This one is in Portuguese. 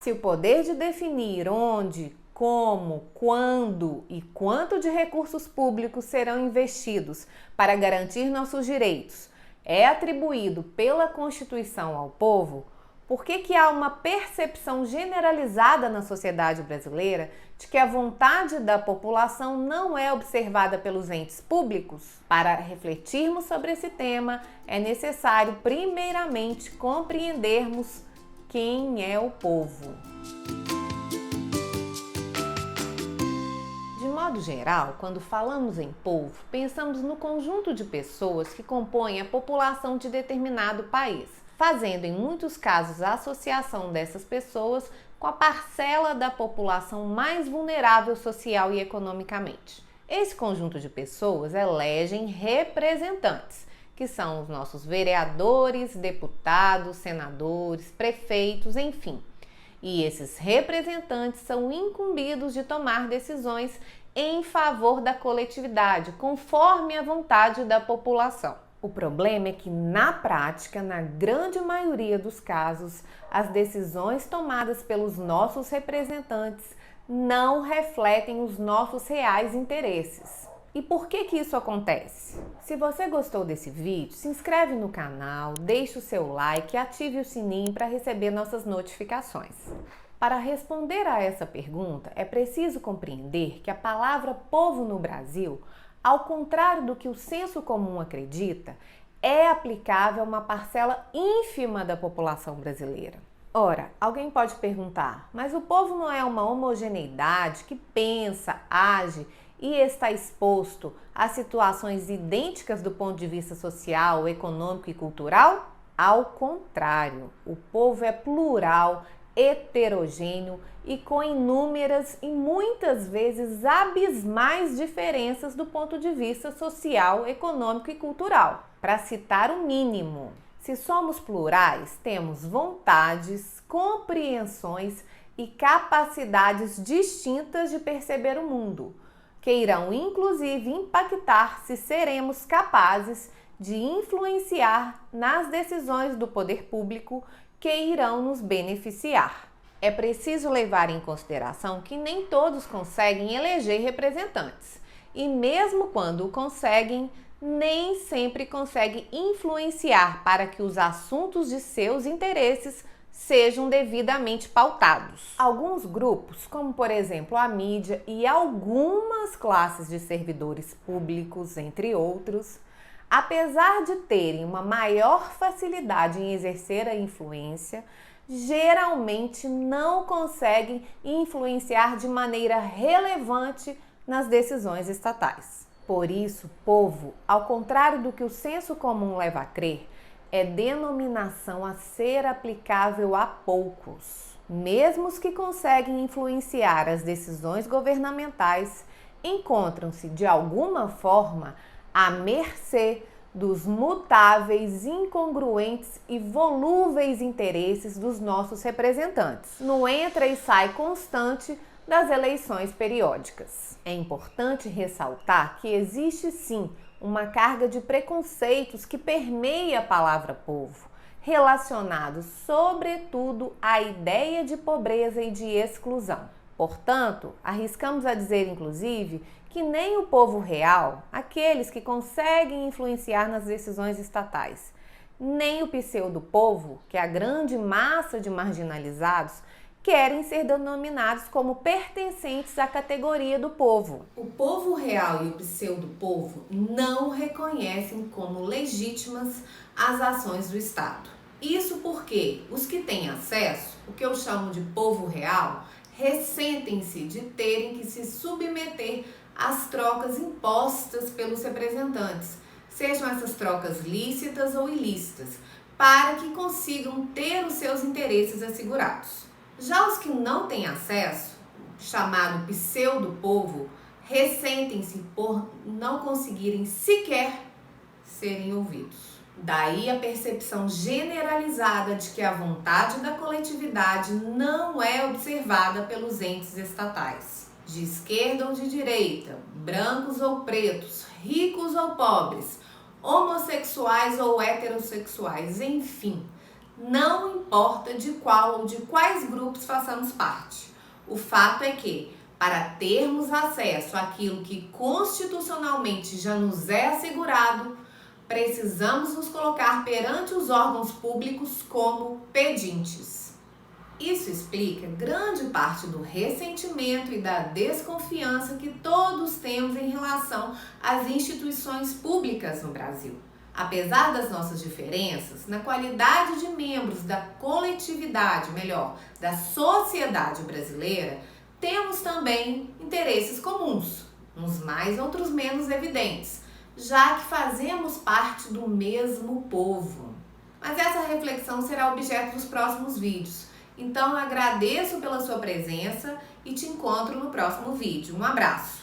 Se o poder de definir onde, como, quando e quanto de recursos públicos serão investidos para garantir nossos direitos é atribuído pela Constituição ao povo, por que há uma percepção generalizada na sociedade brasileira de que a vontade da população não é observada pelos entes públicos? Para refletirmos sobre esse tema, é necessário primeiramente compreendermos quem é o povo. De modo geral, quando falamos em povo, pensamos no conjunto de pessoas que compõem a população de determinado país, fazendo em muitos casos a associação dessas pessoas com a parcela da população mais vulnerável social e economicamente. Esse conjunto de pessoas elegem representantes, que são os nossos vereadores, deputados, senadores, prefeitos, enfim. E esses representantes são incumbidos de tomar decisões em favor da coletividade, conforme a vontade da população. O problema é que, na prática, na grande maioria dos casos, as decisões tomadas pelos nossos representantes não refletem os nossos reais interesses. E por que isso acontece? Se você gostou desse vídeo, se inscreve no canal, deixe o seu like e ative o sininho para receber nossas notificações. Para responder a essa pergunta, é preciso compreender que a palavra povo no Brasil, ao contrário do que o senso comum acredita, é aplicável a uma parcela ínfima da população brasileira. Ora, alguém pode perguntar, mas o povo não é uma homogeneidade que pensa, age e está exposto a situações idênticas do ponto de vista social, econômico e cultural? Ao contrário, o povo é plural, heterogêneo e com inúmeras e muitas vezes abismais diferenças do ponto de vista social, econômico e cultural. Para citar o mínimo, se somos plurais, temos vontades, compreensões e capacidades distintas de perceber o mundo, que irão inclusive impactar se seremos capazes de influenciar nas decisões do poder público que irão nos beneficiar. É preciso levar em consideração que nem todos conseguem eleger representantes, e mesmo quando o conseguem, nem sempre conseguem influenciar para que os assuntos de seus interesses sejam devidamente pautados. Alguns grupos, como por exemplo a mídia e algumas classes de servidores públicos, entre outros, apesar de terem uma maior facilidade em exercer a influência, geralmente não conseguem influenciar de maneira relevante nas decisões estatais. Por isso, povo, ao contrário do que o senso comum leva a crer, é denominação a ser aplicável a poucos. Mesmo os que conseguem influenciar as decisões governamentais encontram-se, de alguma forma, à mercê dos mutáveis, incongruentes e volúveis interesses dos nossos representantes, no entra e sai constante das eleições periódicas. É importante ressaltar que existe sim uma carga de preconceitos que permeia a palavra povo, relacionados sobretudo à ideia de pobreza e de exclusão. Portanto, arriscamos a dizer inclusive que nem o povo real, aqueles que conseguem influenciar nas decisões estatais, nem o pseudo-povo, que é a grande massa de marginalizados, querem ser denominados como pertencentes à categoria do povo. O povo real e o pseudo-povo não reconhecem como legítimas as ações do Estado. Isso porque os que têm acesso, o que eu chamo de povo real, ressentem-se de terem que se submeter às trocas impostas pelos representantes, sejam essas trocas lícitas ou ilícitas, para que consigam ter os seus interesses assegurados. Já os que não têm acesso, chamado pseudo-povo, ressentem-se por não conseguirem sequer serem ouvidos. Daí a percepção generalizada de que a vontade da coletividade não é observada pelos entes estatais. De esquerda ou de direita, brancos ou pretos, ricos ou pobres, homossexuais ou heterossexuais, enfim, Não importa de qual ou de quais grupos façamos parte. O fato é que, para termos acesso àquilo que constitucionalmente já nos é assegurado, precisamos nos colocar perante os órgãos públicos como pedintes. Isso explica grande parte do ressentimento e da desconfiança que todos temos em relação às instituições públicas no Brasil. Apesar das nossas diferenças, na qualidade de membros da coletividade, melhor, da sociedade brasileira, temos também interesses comuns, uns mais, outros menos evidentes, já que fazemos parte do mesmo povo. Mas essa reflexão será objeto dos próximos vídeos. Então eu agradeço pela sua presença e te encontro no próximo vídeo. Um abraço!